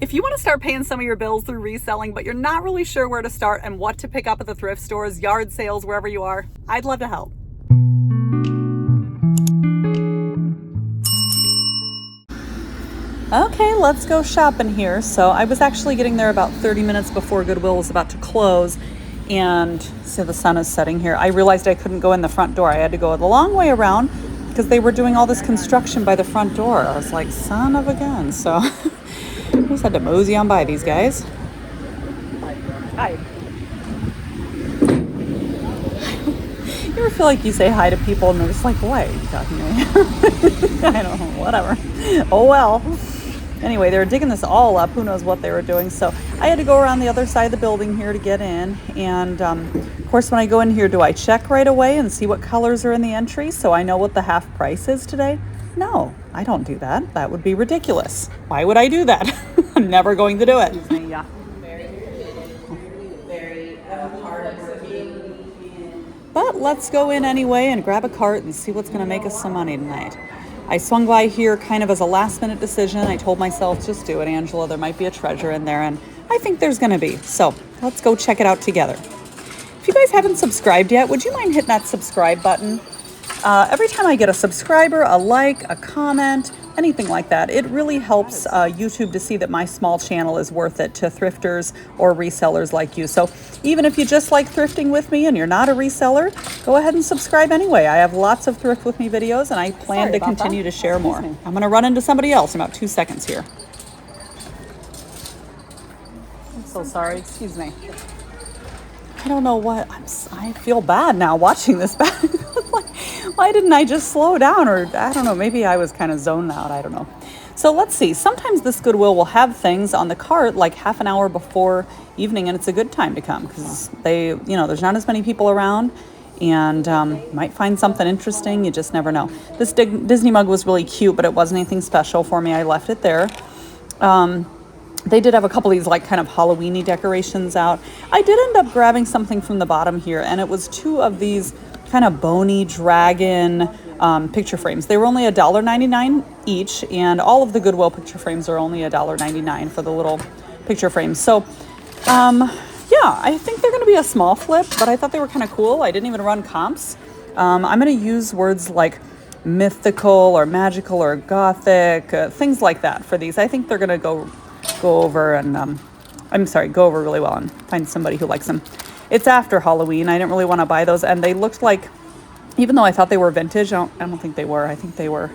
If you want to start paying some of your bills through reselling, but you're not really sure where to start and what to pick up at the thrift stores, yard sales, wherever you are, I'd love to help. Okay, let's go shopping here. So I was actually getting there about 30 minutes before Goodwill was about to close, and so the sun is setting here. I realized I couldn't go in the front door. I had to go the long way around because they were doing all this construction by the front door. I was like, son of a gun. So I just had to mosey on by these guys. Hi. You ever feel like you say hi to people and they're just like, what are you talking to me? I don't know, whatever. Oh well. Anyway, they were digging this all up. Who knows what they were doing. So I had to go around the other side of the building here to get in. And of course, when I go in here, do I check right away and see what colors are in the entry so I know what the half price is today? No, I don't do that. That would be ridiculous. Why would I do that? I'm never going to do it. Yeah. But let's go in anyway and grab a cart and see what's going to make us some money tonight. I swung by here kind of as a last minute decision. I told myself, just do it, Angela. There might be a treasure in there, and I think there's going to be. So let's go check it out together. If you guys haven't subscribed yet, would you mind hitting that subscribe button? Every time I get a subscriber, a like, a comment, anything like that, it really helps YouTube to see that my small channel is worth it to thrifters or resellers like you. So even if you just like thrifting with me and you're not a reseller, go ahead and subscribe anyway. I have lots of Thrift With Me videos, and I plan to continue to share more. I'm going to run into somebody else in about 2 seconds here. I'm so sorry. Excuse me. I don't know what, I feel bad now watching this back. Why didn't I just slow down? Or I don't know, maybe I was kind of zoned out. I don't know. So let's see. Sometimes this Goodwill will have things on the cart like half an hour before evening, and it's a good time to come because there's not as many people around, and you might find something interesting. You just never know. This Disney mug was really cute, but it wasn't anything special for me. I left it there. They did have a couple of these like kind of Halloween-y decorations out. I did end up grabbing something from the bottom here, and it was 2 of these kind of bony dragon picture frames. They were only $1.99 each, and all of the Goodwill picture frames are only $1.99 for the little picture frames. So yeah, I think they're going to be a small flip, but I thought they were kind of cool. I didn't even run comps. I'm going to use words like mythical or magical or gothic, things like that for these. I think they're going to go over and go over really well and find somebody who likes them. It's after Halloween. I didn't really want to buy those, and they looked like, even though I thought they were vintage, I don't think they were. I think they were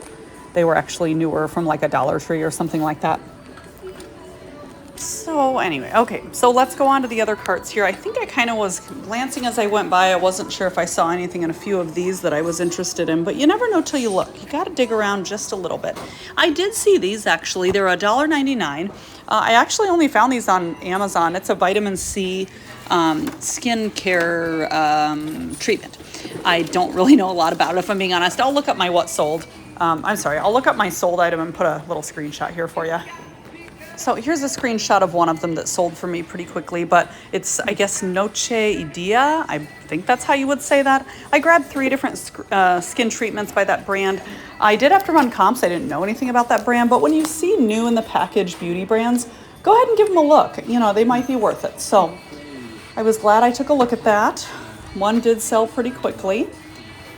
actually newer from like a Dollar Tree or something like that. So anyway, okay, so let's go on to the other carts here. I think I kind of was glancing as I went by. I wasn't sure if I saw anything in a few of these that I was interested in, but you never know till you look. You got to dig around just a little bit. I did see these actually. They're $1.99. I actually only found these on Amazon. It's a vitamin C skincare treatment. I don't really know a lot about it, if I'm being honest. I'll look up my what sold. I'll look up my sold item and put a little screenshot here for you. So here's a screenshot of one of them that sold for me pretty quickly, but it's, I guess, Noche Idea. I think that's how you would say that. I grabbed 3 different skin treatments by that brand. I did have to run comps. I didn't know anything about that brand, but when you see new in the package beauty brands, go ahead and give them a look. They might be worth it. So I was glad I took a look at that. One did sell pretty quickly.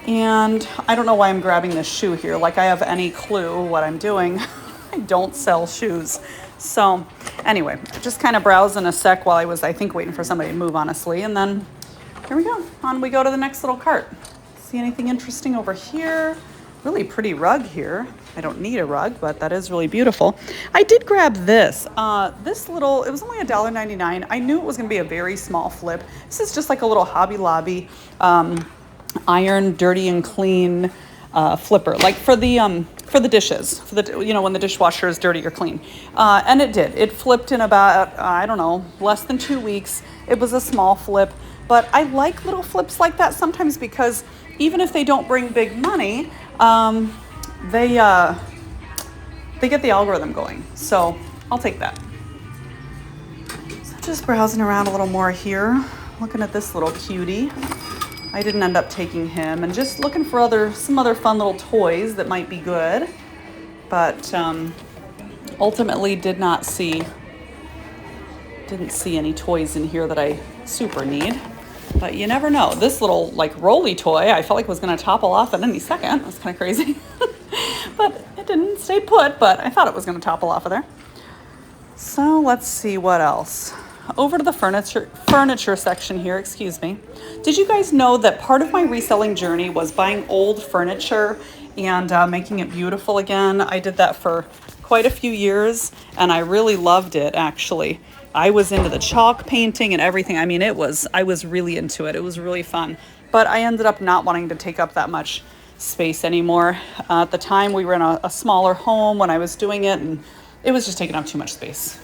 And I don't know why I'm grabbing this shoe here. Like I have any clue what I'm doing. I don't sell shoes. So anyway, just kind of browsing a sec while I was, I think, waiting for somebody to move, honestly. And then here we go. On we go to the next little cart. See anything interesting over here? Really pretty rug here. I don't need a rug, but that is really beautiful. I did grab this. It was only $1.99. I knew it was going to be a very small flip. This is just like a little Hobby Lobby iron, dirty and clean flipper, like for the dishes, when the dishwasher is dirty or clean. And it did. It flipped in about, less than 2 weeks. It was a small flip, but I like little flips like that sometimes because even if they don't bring big money, they get the algorithm going. So I'll take that. So just browsing around a little more here, looking at this little cutie. I didn't end up taking him, and just looking for some other fun little toys that might be good, but ultimately did not see Didn't see any toys in here that I super need, but you never know. This little like rolly toy, I felt like it was going to topple off at any second. That's kind of crazy, but it didn't stay put, but I thought it was going to topple off of there. So let's see what else. Over to the furniture section here, excuse me. Did you guys know that part of my reselling journey was buying old furniture and making it beautiful again? I did that for quite a few years and I really loved it, actually. I was into the chalk painting and everything. I mean, I was really into it. It was really fun. But I ended up not wanting to take up that much space anymore. At the time, we were in a smaller home when I was doing it, and it was just taking up too much space.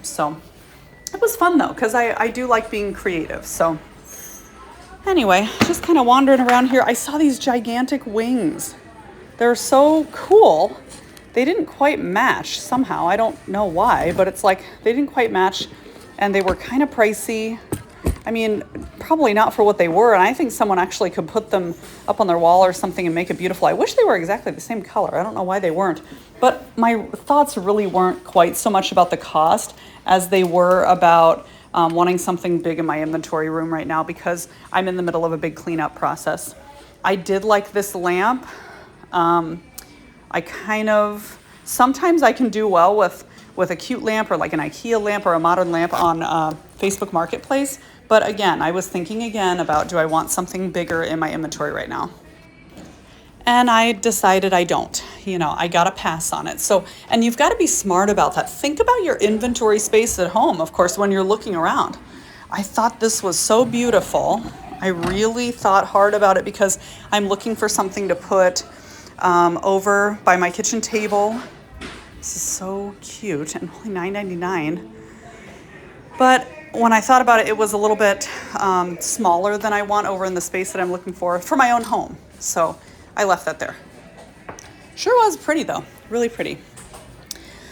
So it was fun though, because I do like being creative. So anyway, just kind of wandering around here. I saw these gigantic wings. They're so cool. They didn't quite match somehow. I don't know why, but it's like they didn't quite match and they were kind of pricey. I mean, probably not for what they were. And I think someone actually could put them up on their wall or something and make it beautiful. I wish they were exactly the same color. I don't know why they weren't. But my thoughts really weren't quite so much about the cost as they were about wanting something big in my inventory room right now because I'm in the middle of a big cleanup process. I did like this lamp. Sometimes I can do well with a cute lamp or like an IKEA lamp or a modern lamp on Facebook Marketplace. But again, I was thinking again about, do I want something bigger in my inventory right now? And I decided I don't. I got to pass on it. So, and you've got to be smart about that. Think about your inventory space at home, of course, when you're looking around. I thought this was so beautiful. I really thought hard about it because I'm looking for something to put over by my kitchen table. This is so cute and only $9.99. But when I thought about it, it was a little bit smaller than I want over in the space that I'm looking for my own home. So I left that there. Sure was pretty though, really pretty.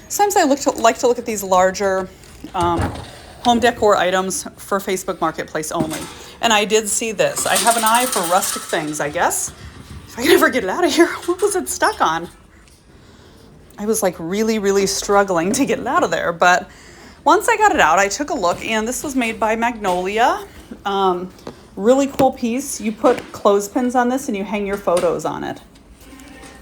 Sometimes I like to look at these larger home decor items for Facebook Marketplace only. And I did see this. I have an eye for rustic things, I guess. If I can ever get it out of here, what was it stuck on? I was like really, really struggling to get it out of there. But once I got it out, I took a look, and this was made by Magnolia. Really cool piece. You put clothespins on this and you hang your photos on it.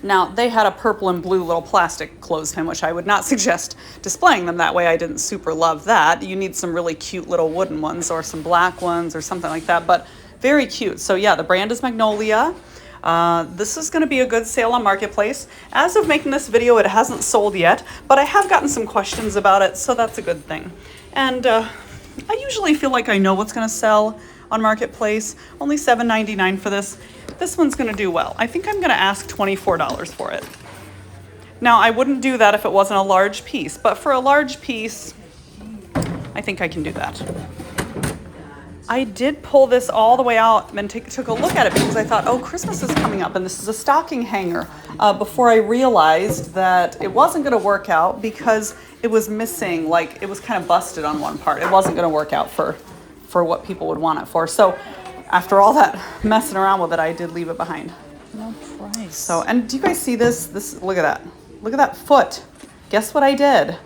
Now, they had a purple and blue little plastic clothespin, which I would not suggest displaying them that way. I didn't super love that. You need some really cute little wooden ones or some black ones or something like that, but very cute. So yeah, the brand is Magnolia. This is going to be a good sale on Marketplace. As of making this video, it hasn't sold yet, but I have gotten some questions about it, so that's a good thing. And I usually feel like I know what's going to sell on Marketplace. Only $7.99 for this. This one's going to do well. I think I'm going to ask $24 for it. Now, I wouldn't do that if it wasn't a large piece, but for a large piece, I think I can do that. I did pull this all the way out and took a look at it because I thought, oh, Christmas is coming up and this is a stocking hanger, before I realized that it wasn't going to work out because it was missing, like it was kind of busted on one part. It wasn't going to work out for what people would want it for. So after all that messing around with it, I did leave it behind. No price. So, and do you guys see this? Look at that. Look at that foot. Guess what I did?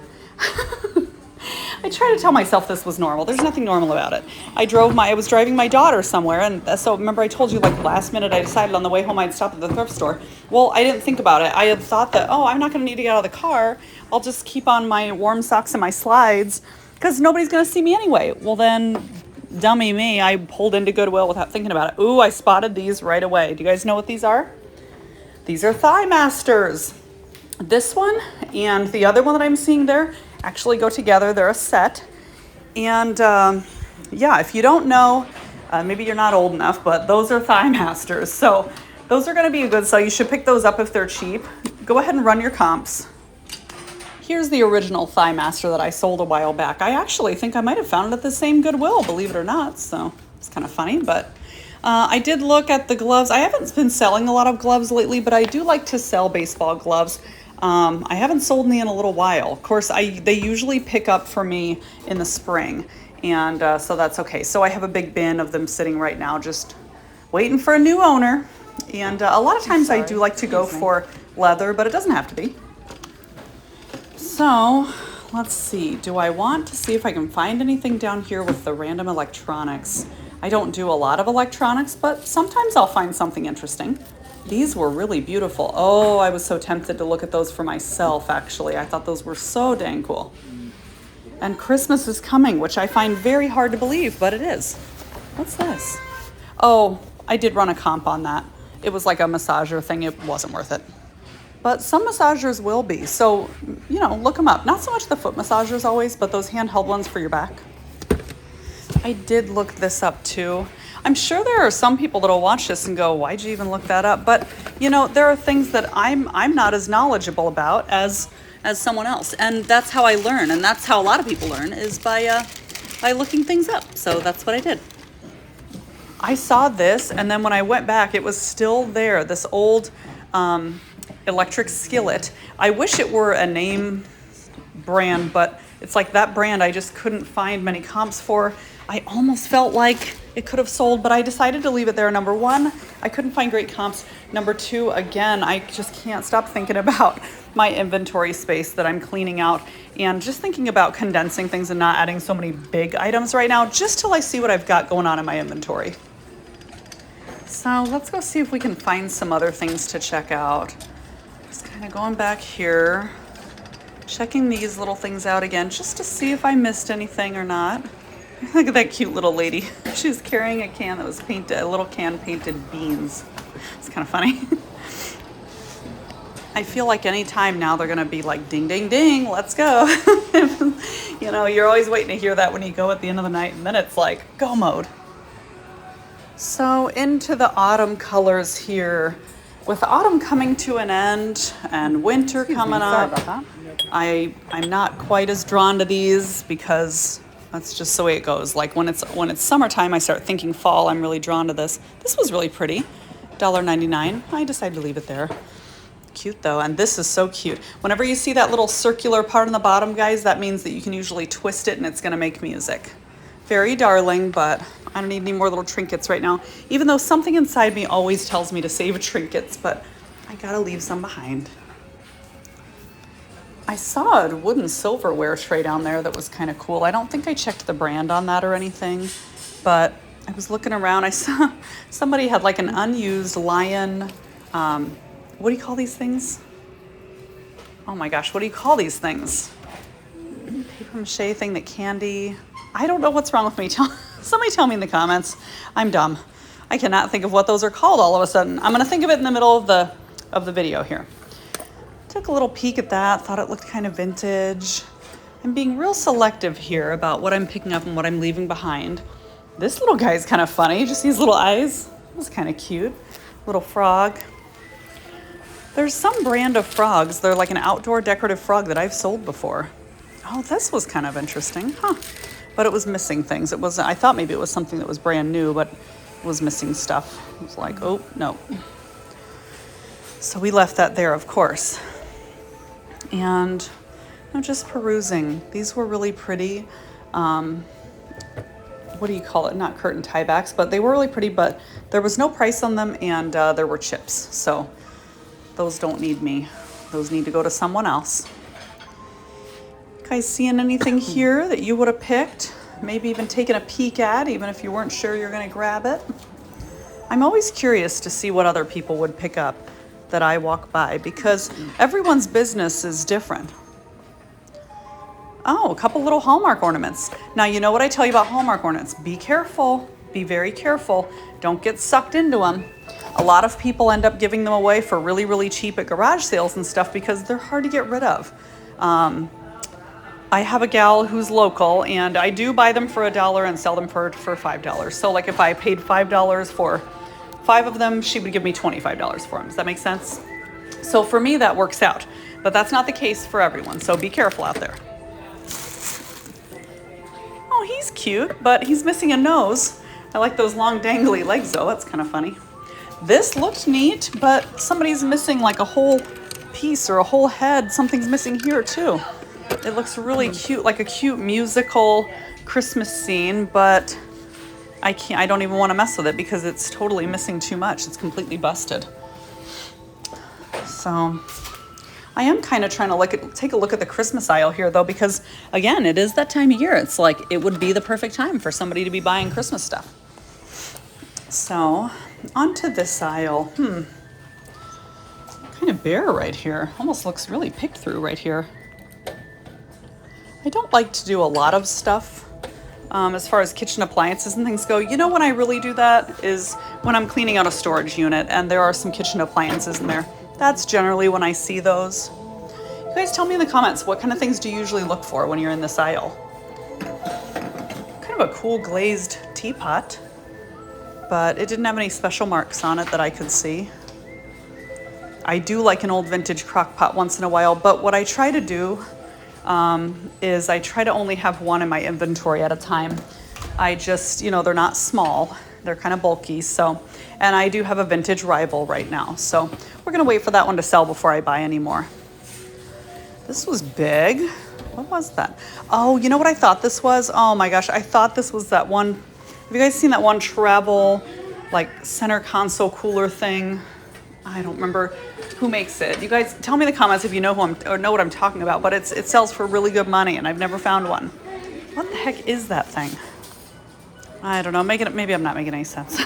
I try to tell myself this was normal. There's nothing normal about it. I was driving my daughter somewhere, and so remember I told you like last minute I decided on the way home I'd stop at the thrift store. Well, I didn't think about it. I had thought that, oh, I'm not going to need to get out of the car. I'll just keep on my warm socks and my slides because nobody's going to see me anyway. Well, then, dummy me, I pulled into Goodwill without thinking about it. Ooh, I spotted these right away. Do you guys know what these are? These are Thigh Masters. This one and the other one that I'm seeing there actually go together. They're a set. And yeah, if you don't know, maybe you're not old enough, but those are Thigh Masters. So those are going to be a good sell. You should pick those up if they're cheap. Go ahead and run your comps. Here's the original Thigh Master that I sold a while back. I actually think I might have found it at the same Goodwill, believe it or not. So it's kind of funny, but I did look at the gloves. I haven't been selling a lot of gloves lately, but I do like to sell baseball gloves. I haven't sold any in a little while. Of course, they usually pick up for me in the spring, and so that's okay. So I have a big bin of them sitting right now, just waiting for a new owner. And a lot of times I do like to go for leather, but it doesn't have to be. So let's see. Do I want to see if I can find anything down here with the random electronics? I don't do a lot of electronics, but sometimes I'll find something interesting. These were really beautiful. Oh, I was so tempted to look at those for myself, actually. I thought those were so dang cool. And Christmas is coming, which I find very hard to believe, but it is. What's this? Oh, I did run a comp on that. It was like a massager thing. It wasn't worth it. But some massagers will be. So, you know, look them up. Not so much the foot massagers always, but those handheld ones for your back. I did look this up too. I'm sure there are some people that'll watch this and go, why'd you even look that up? But, you know, there are things that I'm not as knowledgeable about as someone else. And that's how I learn. And that's how a lot of people learn, is by looking things up. So that's what I did. I saw this, and then when I went back, it was still there, this old electric skillet. I wish it were a name brand, but it's like that brand I just couldn't find many comps for. I almost felt like it could have sold, but I decided to leave it there. Number one, I couldn't find great comps. Number two, again, I just can't stop thinking about my inventory space that I'm cleaning out, and just thinking about condensing things and not adding so many big items right now, just till I see what I've got going on in my inventory. So let's go see if we can find some other things to check out. Just kind of going back here, checking these little things out again, just to see if I missed anything or not. Look at that cute little lady. She was carrying a can that was painted, a little can painted beans. It's kind of funny. I feel like any time now they're gonna be like, ding, ding, ding, let's go. You know, you're always waiting to hear that when you go at the end of the night, and then it's like, go mode. So into the autumn colors here. With autumn coming to an end and winter coming up, I'm not quite as drawn to these because that's just the way it goes. Like when it's summertime, I start thinking fall. I'm really drawn to this. This was really pretty, $1.99. I decided to leave it there. Cute though, and this is so cute. Whenever you see that little circular part on the bottom, guys, that means that you can usually twist it and it's gonna make music. Very darling, but I don't need any more little trinkets right now, even though something inside me always tells me to save trinkets, but I gotta leave some behind. I saw a wooden silverware tray down there that was kind of cool. I don't think I checked the brand on that or anything, but I was looking around. I saw somebody had like an unused lion, what do you call these things? Oh my gosh, what do you call these things? Paper mache thing that candy. I don't know what's wrong with me. Somebody tell me in the comments. I'm dumb. I cannot think of what those are called all of a sudden. I'm gonna think of it in the middle of the video here. Took a little peek at that, thought it looked kind of vintage. I'm being real selective here about what I'm picking up and what I'm leaving behind. This little guy is kind of funny, just these little eyes. It was kind of cute. Little frog. There's some brand of frogs. They're like an outdoor decorative frog that I've sold before. Oh, this was kind of interesting, huh? But it was missing things. It wasn't, I thought maybe it was something that was brand new, but it was missing stuff. It was like, oh, no. So we left that there, of course. And I'm just perusing. These were really pretty. What do you call it? Not curtain tiebacks, but they were really pretty, but there was no price on them, and there were chips. So those don't need me. Those need to go to someone else. Guys, seeing anything here that you would have picked? Maybe even taken a peek at, even if you weren't sure you're gonna grab it? I'm always curious to see what other people would pick up that I walk by, because everyone's business is different. Oh, a couple little Hallmark ornaments. Now, you know what I tell you about Hallmark ornaments? Be careful, be very careful. Don't get sucked into them. A lot of people end up giving them away for really, really cheap at garage sales and stuff because they're hard to get rid of. I have a gal who's local, and I do buy them for $1 and sell them for $5. So like if I paid $5 for 5 of them, she would give me $25 for them. Does that make sense? So for me, that works out, but that's not the case for everyone. So be careful out there. Oh, he's cute, but he's missing a nose. I like those long dangly legs though. That's kind of funny. This looked neat, but somebody's missing like a whole piece or a whole head. Something's missing here too. It looks really cute, like a cute musical Christmas scene, but I don't even want to mess with it because it's totally missing too much. It's completely busted. So I am kind of trying to take a look at the Christmas aisle here though, because again, it is that time of year. It's like, it would be the perfect time for somebody to be buying Christmas stuff. So onto this aisle. Kind of bare right here. Almost looks really picked through right here. I don't like to do a lot of stuff as far as kitchen appliances and things go. You know when I really do that is when I'm cleaning out a storage unit and there are some kitchen appliances in there. That's generally when I see those. You guys tell me in the comments, what kind of things do you usually look for when you're in this aisle? Kind of a cool glazed teapot, but it didn't have any special marks on it that I could see. I do like an old vintage crock pot once in a while, but what I try to do is I try to only have one in my inventory at a time. I just, they're not small, they're kind of bulky, so, and I do have a vintage rival right now, so we're gonna wait for that one to sell before I buy any more. This was big. What was that? Oh, you know what I thought this was? Oh my gosh, I thought this was that one. Have you guys seen that one travel, like center console cooler thing? I don't remember who makes it. You guys tell me in the comments if you know know what I'm talking about, but it sells for really good money and I've never found one. What the heck is that thing? I don't know, maybe I'm not making any sense.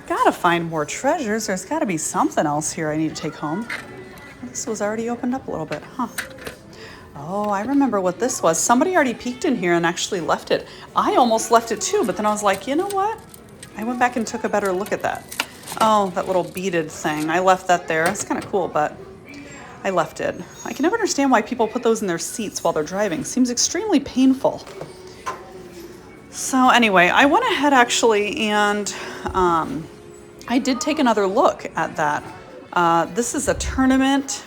Gotta find more treasures. There's gotta be something else here I need to take home. This was already opened up a little bit, huh? Oh, I remember what this was. Somebody already peeked in here and actually left it. I almost left it too, but then I was like, you know what? I went back and took a better look at that. Oh, that little beaded thing. I left that there. It's kind of cool, but I left it. I can never understand why people put those in their seats while they're driving. Seems extremely painful. So anyway, I went ahead actually and I did take another look at that. This is a tournament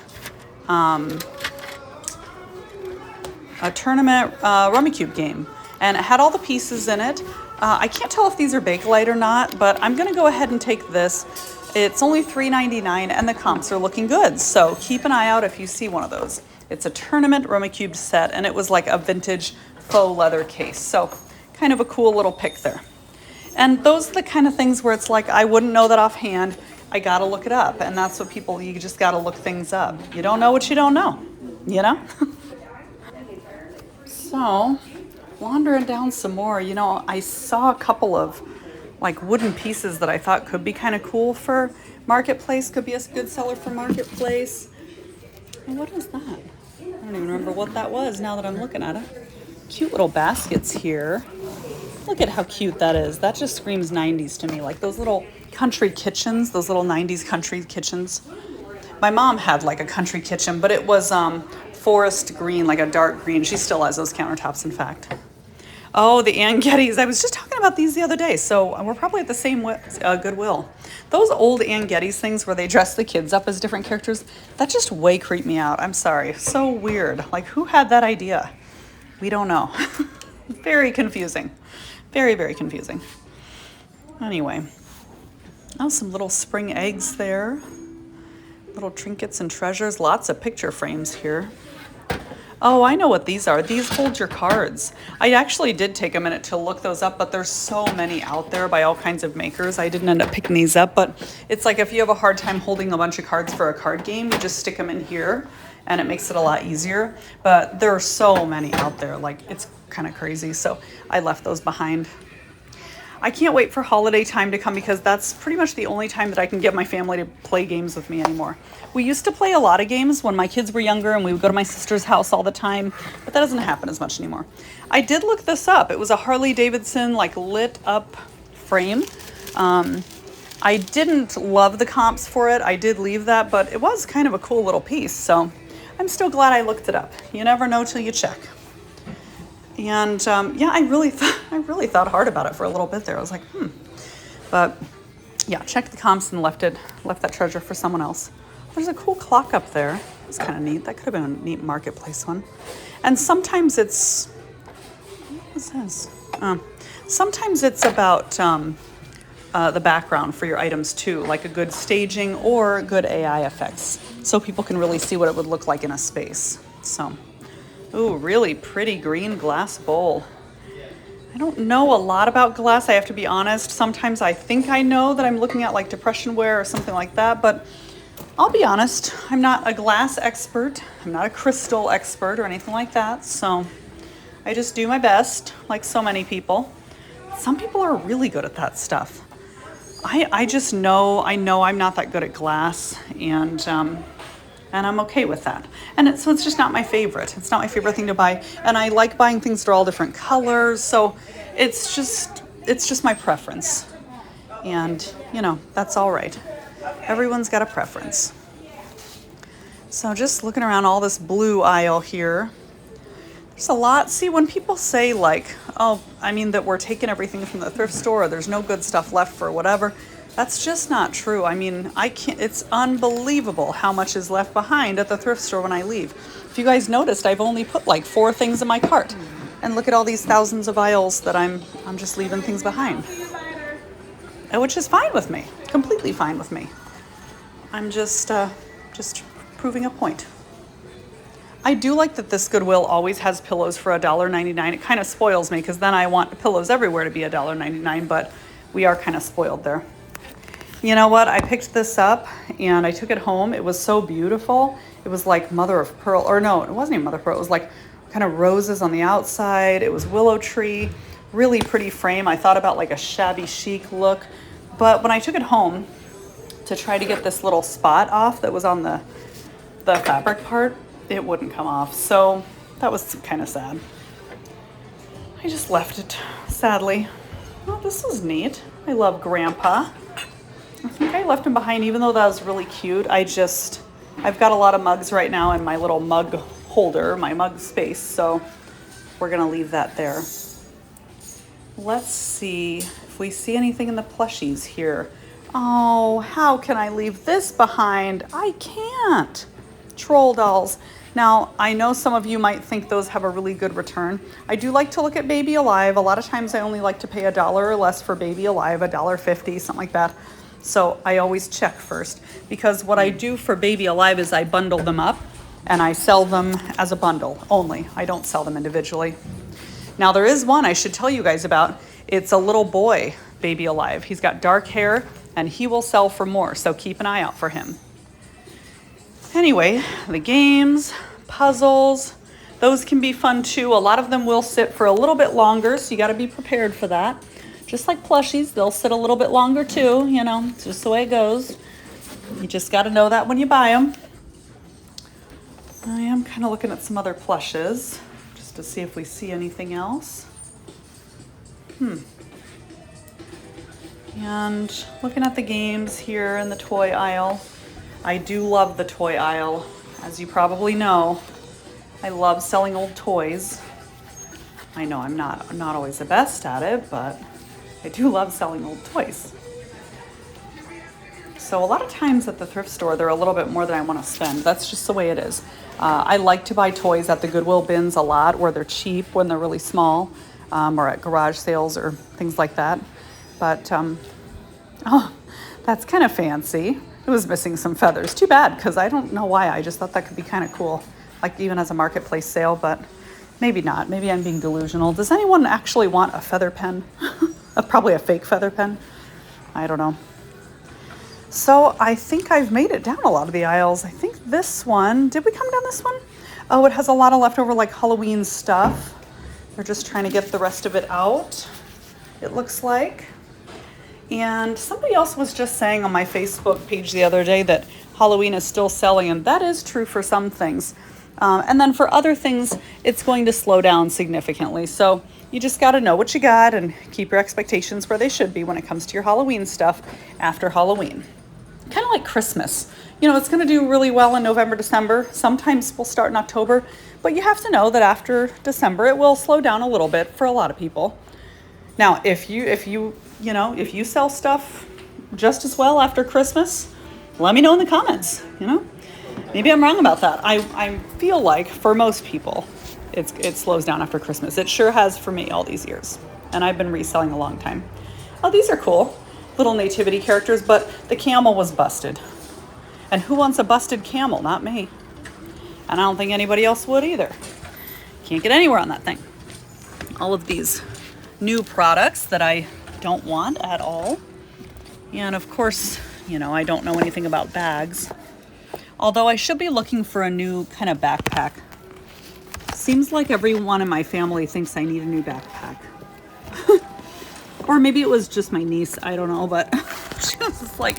Rummikub game, and it had all the pieces in it. I can't tell if these are Bakelite or not, but I'm gonna go ahead and take this. It's only $3.99 and the comps are looking good, so keep an eye out if you see one of those. It's a tournament Rummikub set, and it was like a vintage faux leather case, so kind of a cool little pick there. And those are the kind of things where it's like, I wouldn't know that offhand. I gotta look it up, and that's what you just gotta look things up. You don't know what you don't know, you know? So, wandering down some more, I saw a couple of like wooden pieces that I thought could be kind of cool for Marketplace, could be a good seller for Marketplace. And what is that? I don't even remember what that was now that I'm looking at it. Cute little baskets here. Look at how cute that is. That just screams 90s to me, like those little country kitchens, those little 90s country kitchens. My mom had like a country kitchen, but it was forest green, like a dark green. She still has those countertops, in fact. Oh, the Ann Gettys. I was just talking about these the other day, so we're probably at the same Goodwill. Those old Ann Gettys things where they dress the kids up as different characters, that just way creeped me out. I'm sorry. So weird. Like, who had that idea? We don't know. Very confusing. Very, very confusing. Anyway. Oh, some little spring eggs there. Little trinkets and treasures. Lots of picture frames here. Oh, I know what these are. These hold your cards. I actually did take a minute to look those up, but there's so many out there by all kinds of makers. I didn't end up picking these up, but it's like if you have a hard time holding a bunch of cards for a card game, you just stick them in here and it makes it a lot easier. But there are so many out there, like it's kind of crazy. So I left those behind. I can't wait for holiday time to come because that's pretty much the only time that I can get my family to play games with me anymore. We used to play a lot of games when my kids were younger and we would go to my sister's house all the time, but that doesn't happen as much anymore. I did look this up. It was a Harley Davidson like lit up frame. I didn't love the comps for it. I did leave that, but it was kind of a cool little piece. So I'm still glad I looked it up. You never know till you check. And yeah, I really thought hard about it for a little bit there. I was like, But yeah, checked the comps and left that treasure for someone else. There's a cool clock up there. It's kind of neat. That could have been a neat Marketplace one. And sometimes it's, what was this? Sometimes it's about the background for your items too, like a good staging or good AI effects, so people can really see what it would look like in a space. So. Ooh, really pretty green glass bowl. I don't know a lot about glass, I have to be honest. Sometimes I think I know that I'm looking at like depression ware or something like that, but I'll be honest, I'm not a glass expert. I'm not a crystal expert or anything like that. So I just do my best, like so many people. Some people are really good at that stuff. I just know, I know I'm not that good at glass, and I'm okay with that. And so it's just not my favorite. It's not my favorite thing to buy. And I like buying things that are all different colors. So it's just my preference. And, you know, that's all right. Everyone's got a preference. So just looking around all this blue aisle here, there's a lot. See, when people say like, oh, I mean that we're taking everything from the thrift store, or there's no good stuff left for whatever, that's just not true. I mean, it's unbelievable how much is left behind at the thrift store when I leave. If you guys noticed, I've only put like 4 things in my cart. And look at all these thousands of aisles that I'm just leaving things behind. Which is fine with me, completely fine with me. I'm just proving a point. I do like that this Goodwill always has pillows for $1.99. It kind of spoils me because then I want pillows everywhere to be $1.99, but we are kind of spoiled there. You know what? I picked this up and I took it home. It was so beautiful. It was like mother of pearl, or no, it wasn't even mother of pearl. It was like kind of roses on the outside. It was willow tree, really pretty frame. I thought about like a shabby chic look, but when I took it home to try to get this little spot off that was on the fabric part, it wouldn't come off. So that was kind of sad. I just left it, sadly. Oh, this is neat. I love Grandpa. I think I left him behind, even though that was really cute. I've got a lot of mugs right now in my little mug holder, my mug space, so we're gonna leave that there. Let's see if we see anything in the plushies here. Oh, how can I leave this behind? I can't. Troll dolls. Now, I know some of you might think those have a really good return. I do like to look at Baby Alive. A lot of times I only like to pay $1 or less for Baby Alive, $1.50, something like that. So I always check first, because what I do for Baby Alive is I bundle them up and I sell them as a bundle only. I don't sell them individually. Now there is one I should tell you guys about. It's a little boy, Baby Alive. He's got dark hair and he will sell for more, so keep an eye out for him. Anyway, the games, puzzles, those can be fun too. A lot of them will sit for a little bit longer, so you got to be prepared for that. Just like plushies, they'll sit a little bit longer too, you know, it's just the way it goes. You just got to know that when you buy them. I am kind of looking at some other plushes just to see if we see anything else. And looking at the games here in the toy aisle. I do love the toy aisle. As you probably know, I love selling old toys. I know I'm not always the best at it, but I do love selling old toys. So a lot of times at the thrift store, they're a little bit more than I want to spend. That's just the way it is. I like to buy toys at the Goodwill bins a lot, where they're cheap when they're really small, or at garage sales or things like that. But, oh, that's kind of fancy. It was missing some feathers. Too bad, because I don't know why. I just thought that could be kind of cool, like even as a marketplace sale, but maybe not. Maybe I'm being delusional. Does anyone actually want a feather pen? Probably a fake feather pen. I don't know. So I think I've made it down a lot of the aisles. I think this one, did we come down this one? Oh, it has a lot of leftover like Halloween stuff. They're just trying to get the rest of it out, it looks like. And somebody else was just saying on my Facebook page the other day that Halloween is still selling, and that is true for some things. And then for other things, it's going to slow down significantly. So you just got to know what you got and keep your expectations where they should be when it comes to your Halloween stuff after Halloween. Kind of like Christmas. You know, it's going to do really well in November, December. Sometimes we'll start in October, but you have to know that after December, it will slow down a little bit for a lot of people. Now, if you sell stuff just as well after Christmas, let me know in the comments, you know. Maybe I'm wrong about that. I feel like for most people, it slows down after Christmas. It sure has for me all these years. And I've been reselling a long time. Oh, these are cool. Little nativity characters, but the camel was busted. And who wants a busted camel? Not me. And I don't think anybody else would either. Can't get anywhere on that thing. All of these new products that I don't want at all. And of course, you know, I don't know anything about bags. Although I should be looking for a new kind of backpack. Seems like everyone in my family thinks I need a new backpack. Or maybe it was just my niece, I don't know, but she was just like,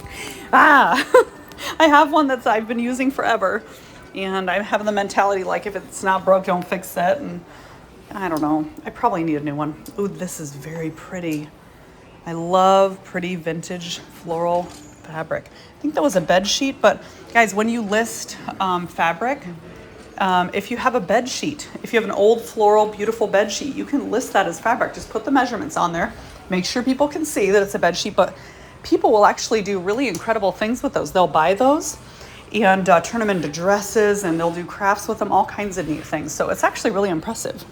I have one that I've been using forever, and I have the mentality like if it's not broke, don't fix it, and I don't know, I probably need a new one. Ooh, this is very pretty. I love pretty vintage floral fabric. I think that was a bed sheet, but guys, when you list fabric, if you have a bed sheet, if you have an old floral, beautiful bed sheet, you can list that as fabric. Just put the measurements on there. Make sure people can see that it's a bed sheet, but people will actually do really incredible things with those. They'll buy those and turn them into dresses, and they'll do crafts with them, all kinds of neat things. So it's actually really impressive.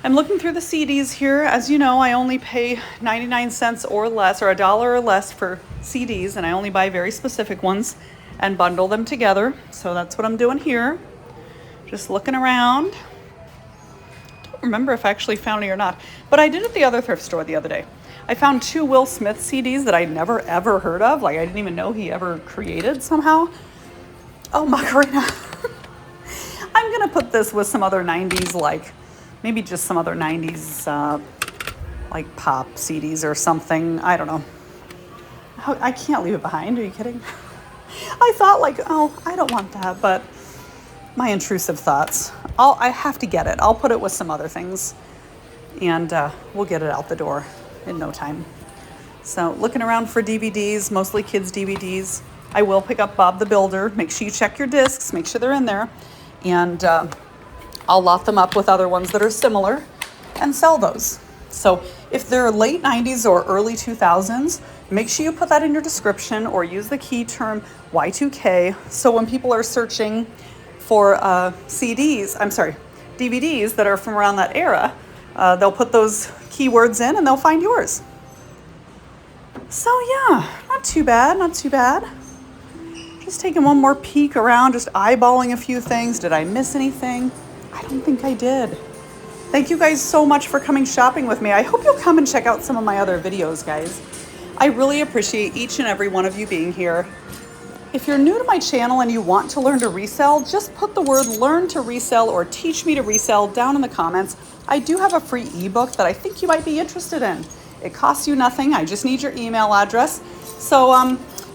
I'm looking through the CDs here. As you know, I only pay 99 cents or less, or $1 or less for CDs, and I only buy very specific ones and bundle them together. So that's what I'm doing here. Just looking around. Don't remember if I actually found any or not, but I did at the other thrift store the other day. I found 2 Will Smith CDs that I'd never ever heard of. Like I didn't even know he ever created somehow. Oh, Macarena. I'm gonna put this with some other 90s, like maybe just some other 90s like pop CDs or something. I don't know. I can't leave it behind. Are you kidding? I thought like, oh, I don't want that, but my intrusive thoughts. I have to get it. I'll put it with some other things, and we'll get it out the door in no time. So looking around for DVDs, mostly kids DVDs. I will pick up Bob the Builder. Make sure you check your discs, make sure they're in there, and I'll lot them up with other ones that are similar and sell those. So if they're late 90s or early 2000s, make sure you put that in your description or use the key term Y2K. So when people are searching for DVDs that are from around that era, they'll put those keywords in and they'll find yours. So yeah, not too bad, not too bad. Just taking one more peek around, just eyeballing a few things. Did I miss anything? I don't think I did. Thank you guys so much for coming shopping with me. I hope you'll come and check out some of my other videos, guys. I really appreciate each and every one of you being here. If you're new to my channel and you want to learn to resell, just put the word learn to resell or teach me to resell down in the comments. I do have a free ebook that I think you might be interested in. It costs you nothing. I just need your email address. So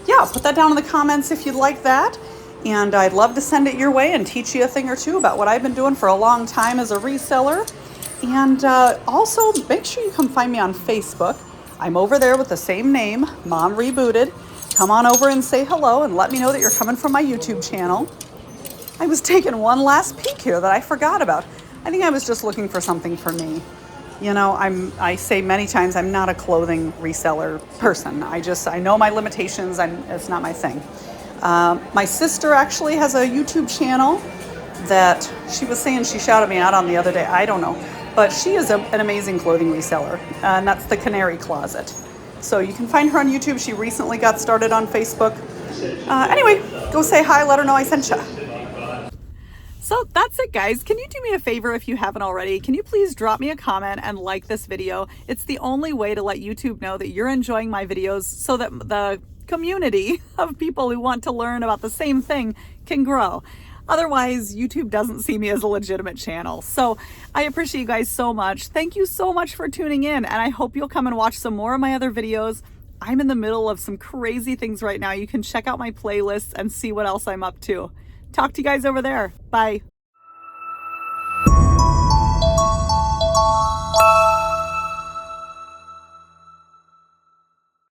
yeah, put that down in the comments if you'd like that. And I'd love to send it your way and teach you a thing or two about what I've been doing for a long time as a reseller. And also make sure you come find me on Facebook. I'm over there with the same name, Mom Rebooted. Come on over and say hello and let me know that you're coming from my YouTube channel. I was taking one last peek here that I forgot about. I think I was just looking for something for me. You know, I say many times I'm not a clothing reseller person. I know my limitations. It's not my thing. My sister actually has a YouTube channel that she was saying she shouted me out on the other day. I don't know. But she is an amazing clothing reseller, and that's the Canary Closet. So you can find her on YouTube. She recently got started on Facebook. Anyway, go say hi, let her know I sent you. So that's it, guys. Can you do me a favor if you haven't already? Can you please drop me a comment and like this video? It's the only way to let YouTube know that you're enjoying my videos so that the community of people who want to learn about the same thing can grow. Otherwise, YouTube doesn't see me as a legitimate channel. So I appreciate you guys so much. Thank you so much for tuning in, and I hope you'll come and watch some more of my other videos. I'm in the middle of some crazy things right now. You can check out my playlists and see what else I'm up to. Talk to you guys over there. Bye.